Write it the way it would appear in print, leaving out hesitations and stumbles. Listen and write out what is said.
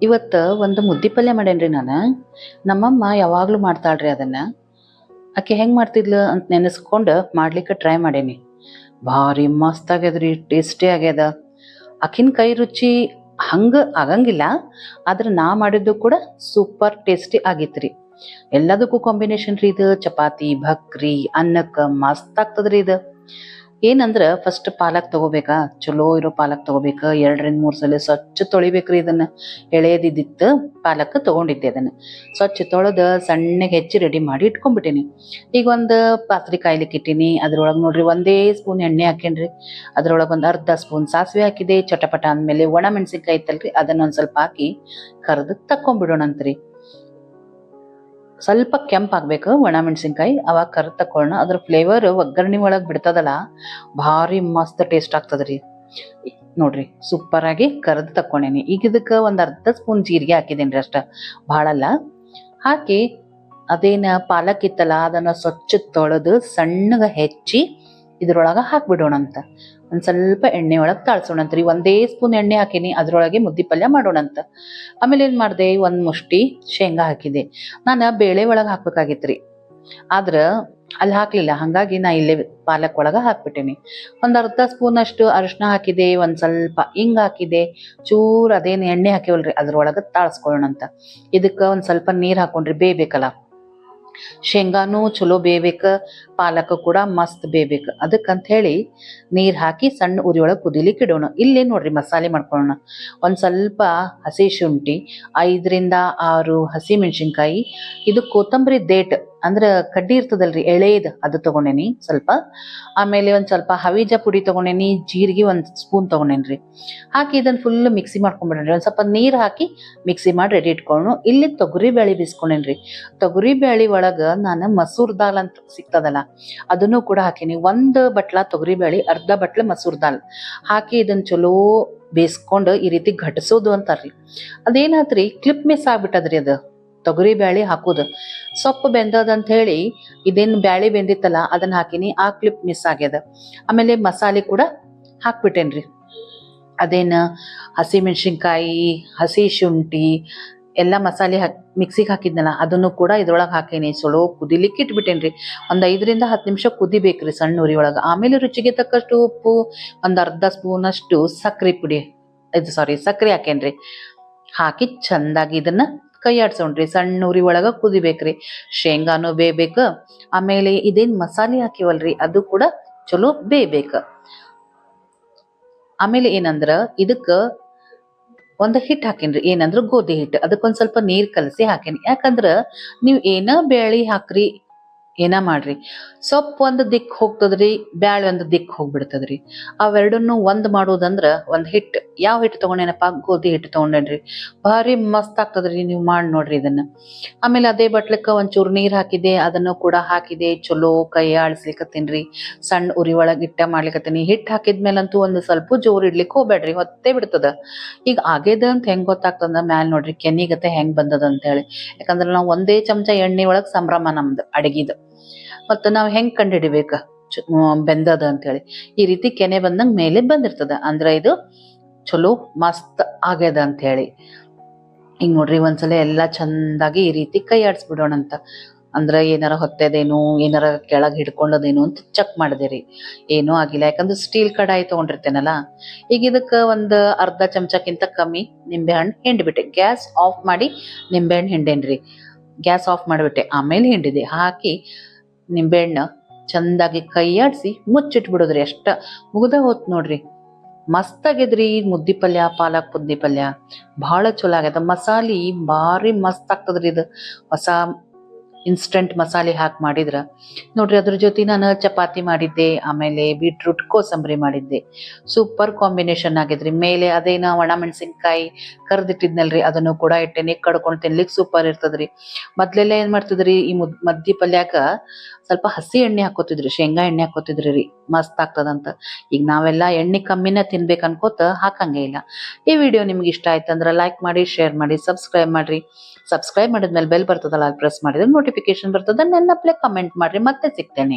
ಇವತ್ತು ಒಂದು ಮುದ್ದೆ ಪಲ್ಯ ಮಾಡೇನ್ರಿ ನಾನು. ನಮ್ಮಮ್ಮ ಯಾವಾಗಲೂ ಮಾಡ್ತಾಳ್ರಿ ಅದನ್ನ. ಆಕೆ ಹೆಂಗೆ ಮಾಡ್ತಿದ್ಲು ಅಂತ ನೆನೆಸ್ಕೊಂಡು ಮಾಡ್ಲಿಕ್ಕೆ ಟ್ರೈ ಮಾಡೇನಿ. ಭಾರಿ ಮಸ್ತ್ ಆಗ್ಯದ್ರಿ, ಟೇಸ್ಟಿ ಆಗ್ಯದ. ಆಕಿನ ಕೈ ರುಚಿ ಹಂಗೆ ಆಗಂಗಿಲ್ಲ, ಆದ್ರೆ ನಾ ಮಾಡಿದ್ದು ಕೂಡ ಸೂಪರ್ ಟೇಸ್ಟಿ ಆಗಿತ್ರಿ. ಎಲ್ಲದಕ್ಕೂ ಕಾಂಬಿನೇಷನ್ ರೀ ಇದು. ಚಪಾತಿ, ಭಕ್ರಿ, ಅನ್ನಕ್ಕೆ ಮಸ್ತ್ ಆಗ್ತದ್ರಿ ಇದು. ಏನಂದ್ರ ಫಸ್ಟ್ ಪಾಲಕ್ ತಗೋಬೇಕಾ, ಚಲೋ ಇರೋ ಪಾಲಕ್ ತಗೋಬೇಕು. 2-3 ಸಲ ಸ್ವಚ್ಛ ತೊಳಿಬೇಕ್ರಿ ಇದನ್ನ. ಎಳೆಯದಿದ್ದಿತ್ತು ಪಾಲಕ್ ತಗೊಂಡಿದ್ದೆ. ಅದನ್ನ ಸ್ವಚ್ಛ ತೊಳೆದು ಸಣ್ಣಗೆ ಹೆಚ್ಚಿ ರೆಡಿ ಮಾಡಿ ಇಟ್ಕೊಂಡ್ಬಿಟ್ಟೀನಿ. ಈಗ ಒಂದು ಪಾತ್ರೆ ಕಾಯ್ಲಿಕ್ಕೆ ಇಟ್ಟೀನಿ. ಅದ್ರೊಳಗೆ ನೋಡ್ರಿ ಒಂದೇ ಸ್ಪೂನ್ ಎಣ್ಣೆ ಹಾಕೇನ್ರಿ. ಅದ್ರೊಳಗೆ ಒಂದು ಅರ್ಧ ಸ್ಪೂನ್ ಸಾಸಿವೆ ಹಾಕಿದೆ. ಚಟಪಟ ಅಂದಮೇಲೆ ಒಣ ಮೆಣಸಿನ್ಕಾಯಿ ಇತ್ತಲ್ರಿ, ಅದನ್ನ ಒಂದ್ ಸ್ವಲ್ಪ ಹಾಕಿ ಕರೆದು ತಕ್ಕೊಂಡ್ಬಿಡೋಣಂತ್ರಿ. ಸ್ವಲ್ಪ ಕೆಂಪಾಗಬೇಕು ಒಣ ಮೆಣಸಿನ್ಕಾಯಿ, ಅವಾಗ ಕರೆದು ತಕೊಳ್ಳೋಣ. ಅದ್ರ ಫ್ಲೇವರ್ ಒಗ್ಗರಣೆ ಒಳಗೆ ಬಿಡ್ತದಲ್ಲ, ಭಾರಿ ಮಸ್ತ್ ಟೇಸ್ಟ್ ಆಗ್ತದ್ರಿ. ನೋಡ್ರಿ ಸೂಪರ್ ಆಗಿ ಕರೆದು ತಕ್ಕೊಂಡೇನಿ. ಈಗ ಇದಕ್ಕೆ ಒಂದು ಅರ್ಧ ಸ್ಪೂನ್ ಜೀರಿಗೆ ಹಾಕಿದೇನ್ರಿ, ಅಷ್ಟ ಭಾಳಲ್ಲ. ಹಾಕಿ ಅದೇನ ಪಾಲಕ್ ಇತ್ತಲ್ಲ ಅದನ್ನ ಸ್ವಚ್ಛ ತೊಳೆದು ಸಣ್ಣಗೆ ಹೆಚ್ಚಿ ಇದ್ರೊಳಗೆ ಹಾಕ್ಬಿಡೋಣಂತ. ಒಂದು ಸ್ವಲ್ಪ ಎಣ್ಣೆ ಒಳಗೆ ತಾಳ್ಸೋಣಂತ್ರಿ. ಒಂದೇ ಸ್ಪೂನ್ ಎಣ್ಣೆ ಹಾಕೀನಿ, ಅದ್ರೊಳಗೆ ಮುದ್ದೆ ಪಲ್ಯ ಮಾಡೋಣಂತ. ಆಮೇಲೆ ಏನು ಮಾಡಿದೆ, ಒಂದು ಮುಷ್ಟಿ ಶೇಂಗಾ ಹಾಕಿದೆ. ನಾನು ಬೇಳೆ ಒಳಗೆ ಹಾಕ್ಬೇಕಾಗಿತ್ರಿ, ಆದ್ರೆ ಅಲ್ಲಿ ಹಾಕ್ಲಿಲ್ಲ. ಹಾಗಾಗಿ ನಾ ಇಲ್ಲೇ ಪಾಲಕ್ ಒಳಗೆ ಹಾಕ್ಬಿಟ್ಟೇನಿ. ಒಂದು ಅರ್ಧ ಸ್ಪೂನ್ ಅಷ್ಟು ಅರಿಶಿನ ಹಾಕಿದೆ. ಒಂದು ಸ್ವಲ್ಪ ಹಿಂಗ್ ಹಾಕಿದೆ. ಚೂರು ಅದೇನು ಎಣ್ಣೆ ಹಾಕಿವಲ್ರಿ ಅದ್ರೊಳಗೆ ತಾಳ್ಸ್ಕೊಳ್ಳೋಣಂತ. ಇದಕ್ಕೆ ಒಂದು ಸ್ವಲ್ಪ ನೀರು ಹಾಕೊಂಡ್ರಿ, ಬೇಯಬೇಕಲ್ಲ. ಶೇಂಗಾನು ಚಲೋ ಬೇಯಬೇಕು, ಪಾಲಕ್ ಕೂಡ ಮಸ್ತ್ ಬೇಯಬೇಕು. ಅದಕ್ಕಂತ ಹೇಳಿ ನೀರು ಹಾಕಿ ಸಣ್ಣ ಉರಿ ಒಳಗೆ ಕುದಿಲಿಕ್ಕೆ ಇಡೋಣ. ಇಲ್ಲೇ ನೋಡ್ರಿ ಮಸಾಲೆ ಮಾಡ್ಕೊಳ್ಳೋಣ. ಒಂದು ಸ್ವಲ್ಪ ಹಸಿ ಶುಂಠಿ, 5-6 ಹಸಿ ಮೆಣಸಿನ್ಕಾಯಿ, ಇದು ಕೊತ್ತಂಬರಿ ದೇಟ್ ಅಂದ್ರೆ ಕಡ್ಡಿ ಇರ್ತದಲ್ರಿ ಎಳೆಯದು, ಅದು ತಗೊಂಡೇನಿ ಸ್ವಲ್ಪ. ಆಮೇಲೆ ಒಂದು ಸ್ವಲ್ಪ ಹವಿಜ ಪುಡಿ ತಗೊಂಡೇನಿ. ಜೀರಿಗೆ 1 ಸ್ಪೂನ್ ತಗೊಂಡೇನ್ರಿ. ಹಾಕಿ ಇದನ್ನ ಫುಲ್ ಮಿಕ್ಸಿ ಮಾಡ್ಕೊಂಡ್ಬಿಡ್ರಿ. ಒಂದು ಸ್ವಲ್ಪ ನೀರು ಹಾಕಿ ಮಿಕ್ಸಿ ಮಾಡಿ ರೆಡಿ ಇಟ್ಕೊಂಡು ಇಲ್ಲಿ ತೊಗರಿ ಬೇಳೆ ಬೀಸ್ಕೊಂಡೇನ್ರಿ. ತೊಗರಿ ಬೇಳೆ ಒಳಗೆ ನಾನು ಮಸೂರ್ ದಾಲ್ ಅಂತ ಸಿಗ್ತದಲ್ಲ, ಅದನ್ನು ಕೂಡ ಹಾಕೀನಿ. 1 ಬಟ್ಲ ತೊಗರಿ ಬೇಳೆ, ಅರ್ಧ ಬಟ್ಲ ಮಸೂರ್ ದಾಲ್ ಹಾಕಿ ಇದನ್ನ ಚಲೋ ಬೇಯಿಸ್ಕೊಂಡು ಈ ರೀತಿ ಘಟಿಸೋದು ಅಂತಾರ್ರಿ. ಅದೇನಾತ್ರಿ ಕ್ಲಿಪ್ ಮಿಸ್ ಆಗ್ಬಿಟ್ಟದ್ರಿ ಅದು ತೊಗರಿ ಬ್ಯಾಳಿ ಹಾಕೋದು. ಸೊಪ್ಪು ಬೆಂದದಂತ ಹೇಳಿ ಇದೇನು ಬ್ಯಾಳಿ ಬೆಂದಿತ್ತಲ್ಲ ಅದನ್ನ ಹಾಕಿನಿ, ಆ ಕ್ಲಿಪ್ ಮಿಸ್ ಆಗ್ಯದ. ಆಮೇಲೆ ಮಸಾಲೆ ಕೂಡ ಹಾಕ್ಬಿಟ್ಟೇನ್ರಿ. ಅದೇನು ಹಸಿ ಮೆಣಸಿನ್ಕಾಯಿ, ಹಸಿ ಶುಂಠಿ ಎಲ್ಲ ಮಸಾಲೆ ಮಿಕ್ಸಿಗೆ ಹಾಕಿದ್ನಲ್ಲ ಅದನ್ನು ಕೂಡ ಇದ್ರೊಳಗೆ ಹಾಕೀನಿ. ಚಲೋ ಕುದಿಲಿಕ್ಕೆ ಇಟ್ಬಿಟ್ಟೇನ್ರಿ. ಒಂದು 5-10 ನಿಮಿಷ ಕುದಿಬೇಕ್ರಿ ಸಣ್ಣ ಉರಿ ಒಳಗೆ. ಆಮೇಲೆ ರುಚಿಗೆ ತಕ್ಕಷ್ಟು ಉಪ್ಪು, ಒಂದು ಅರ್ಧ ಸ್ಪೂನ್ ಅಷ್ಟು ಸಕ್ಕರೆ ಹಾಕೇನ್ರಿ. ಹಾಕಿ ಚಂದಾಗಿ ಇದನ್ನ ಕೈ ಆಡ್ಸೋಣ್ರಿ. ಸಣ್ಣ ಉರಿ ಒಳಗೆ ಕುದಿಬೇಕ್ರಿ. ಶೇಂಗಾನು ಬೇಯಬೇಕು, ಆಮೇಲೆ ಇದೇನ್ ಮಸಾಲೆ ಹಾಕಿವಲ್ರಿ ಅದು ಕೂಡ ಚಲೋ ಬೇಯಬೇಕು. ಆಮೇಲೆ ಏನಂದ್ರ ಇದಕ್ಕೆ ಒಂದು ಹಿಟ್ಟು ಹಾಕೇನ್ರಿ, ಏನಂದ್ರ ಗೋಧಿ ಹಿಟ್ಟು. ಅದಕ್ಕೊಂದ್ ಸ್ವಲ್ಪ ನೀರ್ ಕಲಸಿ ಹಾಕೇನಿ. ಯಾಕಂದ್ರ ನೀವು ಏನ ಬ್ಯಾಳಿ ಹಾಕ್ರಿ, ಏನ ಮಾಡ್ರಿ, ಸೊಪ್ಪು ಒಂದು ದಿಕ್ ಹೋಗ್ತದ್ರಿ, ಬ್ಯಾಳಿ ಒಂದು ದಿಕ್ ಹೋಗ್ಬಿಡ್ತದ್ರಿ. ಅವೆರಡನ್ನು ಒಂದ್ ಮಾಡೋದಂದ್ರ ಒಂದ್ ಹಿಟ್ಟು. ಯಾವ ಹಿಟ್ಟು ತಗೊಂಡೇನಪ್ಪ, ಗೋಧಿ ಹಿಟ್ಟು ತಗೊಂಡೇನ್ರಿ. ಭಾರಿ ಮಸ್ತ್ ಆಗ್ತದ್ರಿ, ನೀವು ಮಾಡಿ ನೋಡ್ರಿ ಇದನ್ನ. ಆಮೇಲೆ ಅದೇ ಬಟ್ಲಕ್ಕ ಒಂಚೂರು ನೀರ್ ಹಾಕಿದೆ, ಅದನ್ನು ಕೂಡ ಹಾಕಿದೆ. ಚಲೋ ಕೈ ಆಡಿಸ್ಲಿಕ್ಕತ್ತೀನ್ರಿ. ಸಣ್ಣ ಉರಿ ಒಳಗೆ ಇಟ್ಟ ಮಾಡ್ಲಿಕ್ಕತ್ತೀನಿ. ಹಿಟ್ಟು ಹಾಕಿದ್ಮೇಲಂತೂ ಒಂದು ಸ್ವಲ್ಪ ಜೋರ್ ಇಡ್ಲಿಕ್ಕೆ ಹೋಗ್ಬೇಡ್ರಿ, ಹೊತ್ತೇ ಬಿಡ್ತದ. ಈಗ ಆಗ್ಯದ ಅಂತ ಹೆಂಗ್ ಗೊತ್ತಾಗ್ತದ, ಮ್ಯಾಲ್ ನೋಡ್ರಿ ಕೆನಿಗತೆ ಹೆಂಗ್ ಬಂದದ ಅಂತ ಹೇಳಿ. ಯಾಕಂದ್ರೆ ನಾವು ಒಂದೇ ಚಮಚ ಎಣ್ಣೆ ಒಳಗ್ ಸಂಭ್ರಮ ನಮ್ದು ಅಡಗಿದ. ಮತ್ತ ನಾವ್ ಹೆಂಗ್ ಕಂಡು ಹಿಡಿಬೇಕ ಬೆಂದದ ಅಂತ ಹೇಳಿ. ಈ ರೀತಿ ಕೆನೆ ಬಂದಂಗ ಮೇಲೆ ಬಂದಿರ್ತದ, ಅಂದ್ರ ಇದು ಚಲೋ ಮಸ್ತ್ ಆಗ್ಯದ ಅಂತ ಹೇಳಿ. ಹಿಂಗ್ ನೋಡ್ರಿ ಒಂದ್ಸಲ ಎಲ್ಲಾ ಚಂದಾಗಿ ಈ ರೀತಿ ಕೈ ಆಡ್ಸ್ಬಿಡೋಣಂತ. ಅಂದ್ರ ಏನಾರ ಹೊತ್ತದೇನು, ಏನಾರ ಕೆಳಗ್ ಹಿಡ್ಕೊಂಡದೇನು ಅಂತ ಚೆಕ್ ಮಾಡಿದೇರಿ. ಏನೂ ಆಗಿಲ್ಲ, ಯಾಕಂದ್ರೆ ಸ್ಟೀಲ್ ಕಡಾಯಿ ತಗೊಂಡಿರ್ತೇನಲ್ಲ. ಈಗ ಇದಕ್ಕ ಒಂದ್ ಅರ್ಧ ಚಮಚಕ್ಕಿಂತ ಕಮ್ಮಿ ನಿಂಬೆ ಹಣ್ಣು ಹಿಂಡ್ಬಿಟ್ಟೆ. ಗ್ಯಾಸ್ ಆಫ್ ಮಾಡಿ ನಿಂಬೆ ಹಣ್ಣು ಹಿಂಡೇನ್ರಿ. ಗ್ಯಾಸ್ ಆಫ್ ಮಾಡಿಬಿಟ್ಟೆ, ಆಮೇಲೆ ಹಿಂಡಿದೆ. ಹಾಕಿ ನಿಂಬೆಹಣ್ಣ ಚಂದಾಗಿ ಕೈ ಆಡಿಸಿ ಮುಚ್ಚಿಟ್ಬಿಡೋದ್ರಿ. ಅಷ್ಟ ಮುಗ್ದ ಹೋತ್ ನೋಡ್ರಿ. ಮಸ್ತ್ ಆಗಿದ್ರಿ ಮುದ್ದಿ ಪಲ್ಯ, ಪಾಲಕ್ ಮುದ್ದಿ ಪಲ್ಯ ಭಾಳ ಚಲೋ ಆಗ್ಯದ. ಮಸಾಲಿ ಭಾರಿ ಮಸ್ತ್ ಆಗ್ತದ್ರಿ ಇದು. ಹೊಸ ಇನ್ಸ್ಟಂಟ್ ಮಸಾಲೆ ಹಾಕಿ ಮಾಡಿದ್ರ ನೋಡ್ರಿ. ಅದ್ರ ಜೊತೆ ನಾನು ಚಪಾತಿ ಮಾಡಿದ್ದೆ, ಆಮೇಲೆ ಬೀಟ್ರೂಟ್ ಕೋಸಂಬರಿ ಮಾಡಿದ್ದೆ. ಸೂಪರ್ ಕಾಂಬಿನೇಷನ್ ಆಗಿದ್ರಿ. ಮೇಲೆ ಅದೇನ ಒಣ ಮೆಣಸಿನ್ಕಾಯಿ ಕರ್ದಿಟ್ಟಿದ್ನಲ್ರಿ, ಅದನ್ನು ಕೂಡ ಇಟ್ಟೇನಿ. ಕಡ್ಕೊಂಡು ತಿನ್ಲಿಕ್ಕೆ ಸೂಪರ್ ಇರ್ತದ್ರಿ. ಮೊದ್ಲೆಲ್ಲ ಏನ್ ಮಾಡ್ತಿದ್ರಿ, ಈ ಮದ್ದಿ ಪಲ್ಯಾಕ ಸ್ವಲ್ಪ ಹಸಿ ಎಣ್ಣೆ ಹಾಕೋತಿದ್ರಿ, ಶೇಂಗಾ ಎಣ್ಣೆ ಹಾಕೋತಿದ್ರಿ ರೀ, ಮಸ್ತ್ ಆಗ್ತದಂತ. ಈಗ ನಾವೆಲ್ಲ ಎಣ್ಣೆ ಕಮ್ಮಿನ ತಿನ್ಬೇಕು ಅನ್ಕೋತ ಹಾಕಂಗೇ ಇಲ್ಲ. ಈ ವಿಡಿಯೋ ನಿಮ್ಗೆ ಇಷ್ಟ ಆಯ್ತಂದ್ರ ಲೈಕ್ ಮಾಡಿ, ಶೇರ್ ಮಾಡಿ, ಸಬ್ಸ್ಕ್ರೈಬ್ ಮಾಡ್ರಿ. ಸಬ್ಸ್ಕ್ರೈಬ್ ಮಾಡಿದ್ಮೇಲೆ ಬೆಲ್ ಬರ್ತದಲ್ಲ, ಅಲ್ಲಿ ಪ್ರೆಸ್ ಮಾಡಿದ್ರೆ ನೋಟಿಫಿಕೇಶನ್ ಬರ್ತದ. ನನ್ನ ಕಮೆಂಟ್ ಮಾಡ್ರಿ, ಮತ್ತೆ ಸಿಗ್ತೇನೆ.